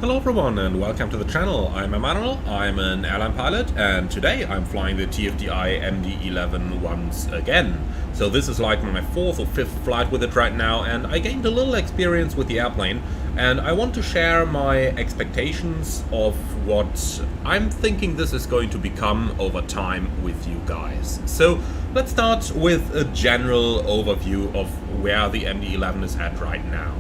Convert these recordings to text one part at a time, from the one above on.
Hello everyone and welcome to the channel. I'm Emmanuel, I'm an airline pilot, and today I'm flying the TFDI MD-11 once again. So this is like my fourth or fifth flight with it right now, and I gained a little experience with the airplane, and I want to share my expectations of what I'm thinking this is going to become over time with you guys. So let's start with a general overview of where the MD-11 is at right now.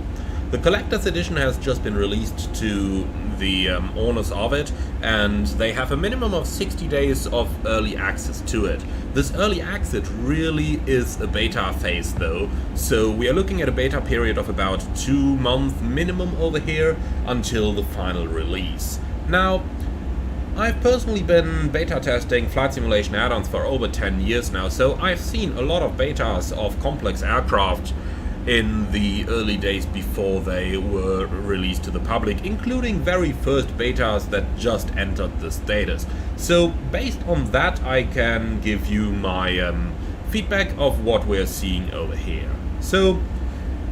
The collector's edition has just been released to the owners of it, and they have a minimum of 60 days of early access to it. This early access really is a beta phase though, so we are looking at a beta period of about 2 months minimum over here until the final release. Now, I've personally been beta testing flight simulation add-ons for over 10 years now, so I've seen a lot of betas of complex aircraft in the early days before they were released to the public, including very first betas that just entered the status. So based on that, I can give you my feedback of what we're seeing over here. So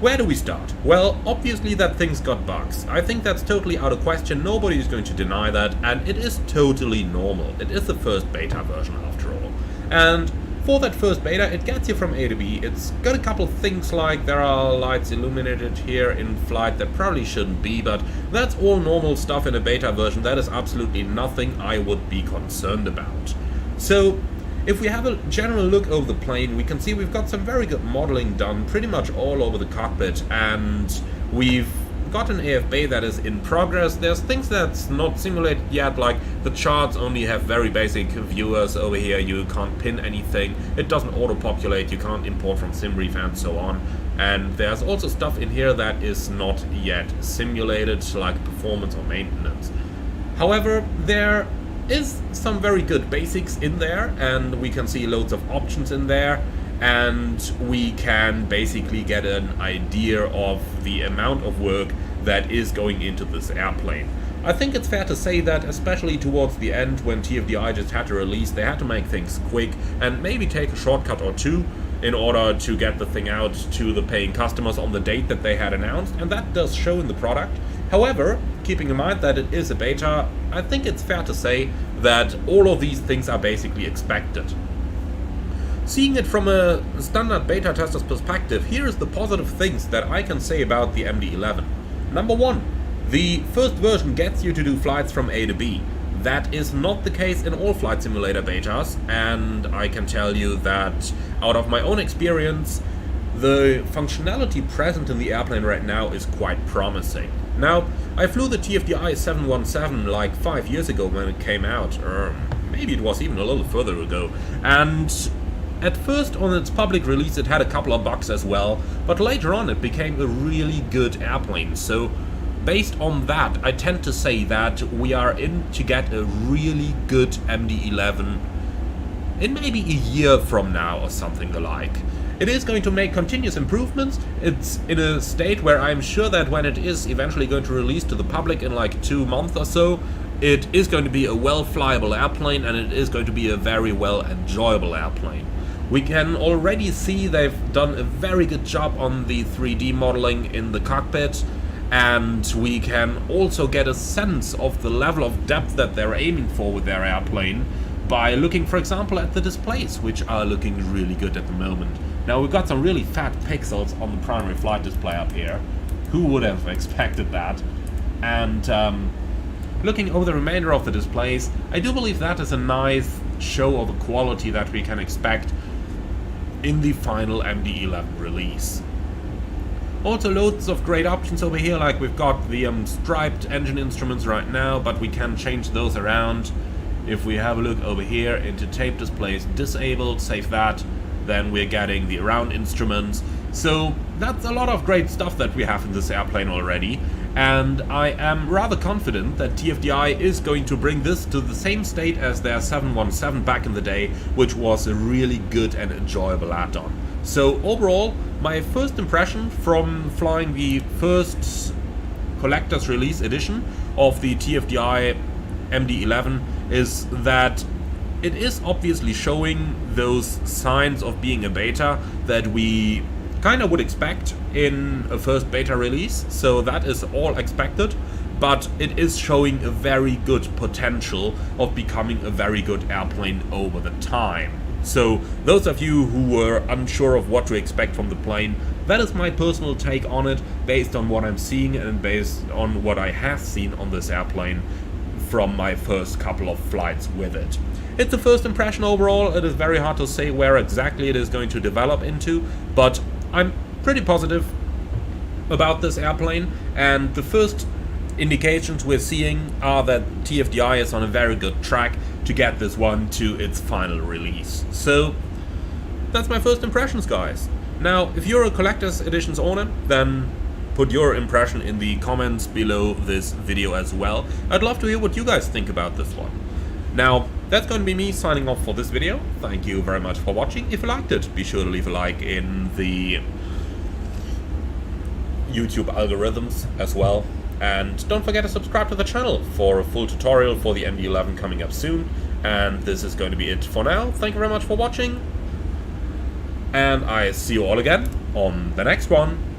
where do we start? Well, obviously that thing's got bugs. I think that's totally out of question, nobody is going to deny that, and it is totally normal. It is the first beta version after all. And for that first beta, it gets you from A to B. It's got a couple things like there are lights illuminated here in flight that probably shouldn't be, but that's all normal stuff in a beta version. That is absolutely nothing I would be concerned about. So if we have a general look over the plane, we can see we've got some very good modeling done pretty much all over the cockpit, and we've got an AFB that is in progress. There's things that's not simulated yet, like the charts only have very basic viewers over here. You can't pin anything, it doesn't auto-populate, you can't import from SimRief and so on. And there's also stuff in here that is not yet simulated, like performance or maintenance. However, there is some very good basics in there, and we can see loads of options in there, and we can basically get an idea of the amount of work that is going into this airplane. I think it's fair to say that, especially towards the end when TFDI just had to release, they had to make things quick and maybe take a shortcut or two in order to get the thing out to the paying customers on the date that they had announced, and that does show in the product. However, keeping in mind that it is a beta, I think it's fair to say that all of these things are basically expected. Seeing it from a standard beta tester's perspective, here is the positive things that I can say about the MD-11. Number one, the first version gets you to do flights from A to B. That is not the case in all flight simulator betas, and I can tell you that out of my own experience, the functionality present in the airplane right now is quite promising. Now, I flew the TFDI 717 like 5 years ago when it came out, or maybe it was even a little further ago, and at first, on its public release, it had a couple of bugs as well, but later on it became a really good airplane. So based on that, I tend to say that we are in to get a really good MD-11 in maybe a year from now or something alike. It is going to make continuous improvements. It's in a state where I'm sure that when it is eventually going to release to the public in like 2 months or so, it is going to be a well-flyable airplane, and it is going to be a very well-enjoyable airplane. We can already see they've done a very good job on the 3D modeling in the cockpit, and we can also get a sense of the level of depth that they're aiming for with their airplane by looking, for example, at the displays, which are looking really good at the moment. Now, we've got some really fat pixels on the primary flight display up here. Who would have expected that? And looking over the remainder of the displays, I do believe that is a nice show of the quality that we can expect in the final MD-11 release. Also loads of great options over here, like we've got the striped engine instruments right now, but we can change those around. If we have a look over here into tape displays disabled, save that, then we're getting the around instruments. So that's a lot of great stuff that we have in this airplane already, and I am rather confident that TFDI is going to bring this to the same state as their 717 back in the day, which was a really good and enjoyable add-on. So overall, my first impression from flying the first collector's release edition of the TFDI MD-11 is that it is obviously showing those signs of being a beta that we kind of would expect in a first beta release, so that is all expected. but it is showing a very good potential of becoming a very good airplane over the time. So those of you who were unsure of what to expect from the plane, that is my personal take on it, based on what I'm seeing and based on what I have seen on this airplane from my first couple of flights with it. It's a first impression overall. It is very hard to say where exactly it is going to develop into, but I'm pretty positive about this airplane, and the first indications we're seeing are that TFDI is on a very good track to get this one to its final release. So that's my first impressions, guys. Now, if you're a collector's editions owner, then put your impression in the comments below this video as well. I'd love to hear what you guys think about this one. Now, that's going to be me signing off for this video. Thank you very much for watching. If you liked it, be sure to leave a like in the YouTube algorithms as well. And don't forget to subscribe to the channel for a full tutorial for the MD-11 coming up soon. And this is going to be it for now. Thank you very much for watching. And I see you all again on the next one.